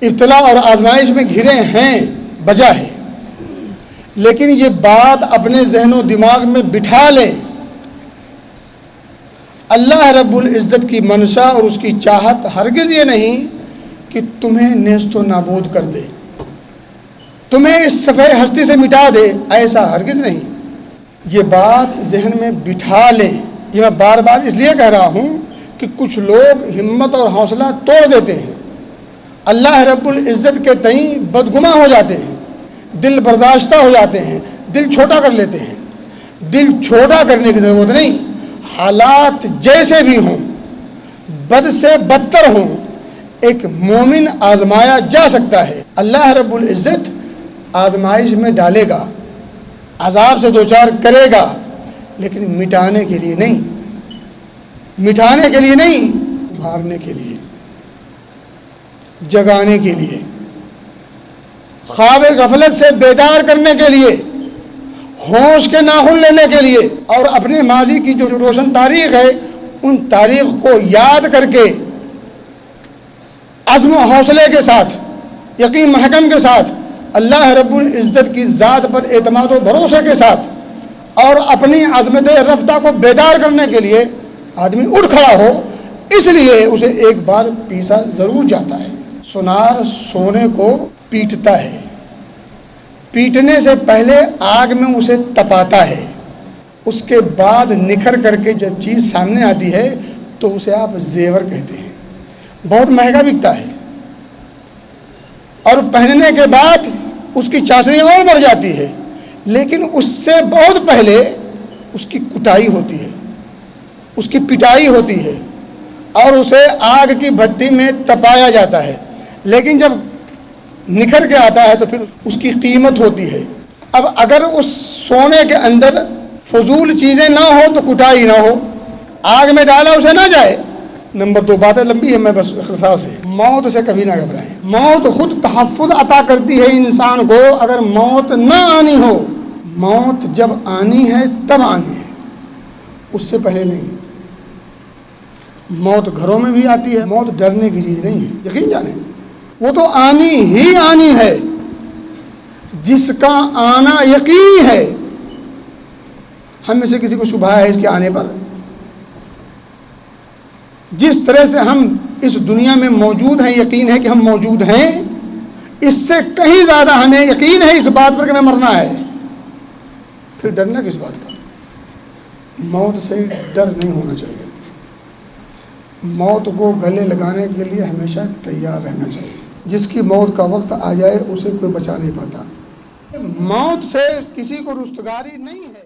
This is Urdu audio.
ابتلا اور آزمائش میں گھرے ہیں بجا ہے، لیکن یہ بات اپنے ذہن و دماغ میں بٹھا لیں، اللہ رب العزت کی منشا اور اس کی چاہت ہرگز یہ نہیں کہ تمہیں نیست و نابود کر دے، تمہیں اس صفحہ ہستی سے مٹا دے، ایسا ہرگز نہیں۔ یہ بات ذہن میں بٹھا لیں۔ یہ میں بار بار اس لیے کہہ رہا ہوں کہ کچھ لوگ ہمت اور حوصلہ توڑ دیتے ہیں، اللہ رب العزت کے تئیں بدگماں ہو جاتے ہیں، دل برداشتہ ہو جاتے ہیں، دل چھوٹا کر لیتے ہیں۔ دل چھوٹا کرنے کی ضرورت نہیں، حالات جیسے بھی ہوں، بد سے بدتر ہوں، ایک مومن آزمایا جا سکتا ہے۔ اللہ رب العزت آزمائش میں ڈالے گا، عذاب سے دوچار کرے گا، لیکن مٹانے کے لیے نہیں، مٹانے کے لیے نہیں، مارنے کے لیے، جگانے کے لیے، خواب غفلت سے بیدار کرنے کے لیے، ہوش کے ناخن لینے کے لیے، اور اپنے ماضی کی جو روشن تاریخ ہے ان تاریخ کو یاد کر کے عزم و حوصلے کے ساتھ، یقین محکم کے ساتھ، اللہ رب العزت کی ذات پر اعتماد و بھروسے کے ساتھ اور اپنی عظمت رفتہ کو بیدار کرنے کے لیے آدمی اٹھ کھڑا ہو، اس لیے اسے ایک بار پیسا ضرور جاتا ہے۔ سونار سونے کو پیٹتا ہے، پیٹنے سے پہلے آگ میں اسے تپاتا ہے، اس کے بعد نکھر کر کے جب چیز سامنے آتی ہے تو اسے آپ زیور کہتے ہیں، بہت مہنگا بکتا ہے، اور پہننے کے بعد اس کی چاشنی اور بڑھ جاتی ہے، لیکن اس سے بہت پہلے اس کی کٹائی ہوتی ہے، اس کی پٹائی ہوتی ہے، اور اسے آگ کی بھٹی میں تپایا جاتا ہے، لیکن جب نکھر کے آتا ہے تو پھر اس کی قیمت ہوتی ہے۔ اب اگر اس سونے کے اندر فضول چیزیں نہ ہو تو کٹائی نہ ہو، آگ میں ڈالا اسے نہ جائے۔ نمبر 2، باتیں لمبی ہے، میں بس اختصار سے، موت سے کبھی نہ گھبرائیں۔ موت خود تحفظ عطا کرتی ہے انسان کو، اگر موت نہ آنی ہو، موت جب آنی ہے تب آنی ہے، اس سے پہلے نہیں۔ موت گھروں میں بھی آتی ہے، موت ڈرنے کی چیز نہیں ہے، یقین جانیں، وہ تو آنی ہی آنی ہے، جس کا آنا یقینی ہے۔ ہم میں سے کسی کو شبہ ہے اس کے آنے پر؟ جس طرح سے ہم اس دنیا میں موجود ہیں، یقین ہے کہ ہم موجود ہیں، اس سے کہیں زیادہ ہمیں یقین ہے اس بات پر کہ ہمیں مرنا ہے، پھر ڈرنا کس بات کا؟ موت سے ڈر نہیں ہونا چاہیے، موت کو گلے لگانے کے لیے ہمیشہ تیار رہنا چاہیے۔ جس کی موت کا وقت آ جائے اسے کوئی بچا نہیں پاتا۔ موت سے کسی کو رستگاری نہیں ہے۔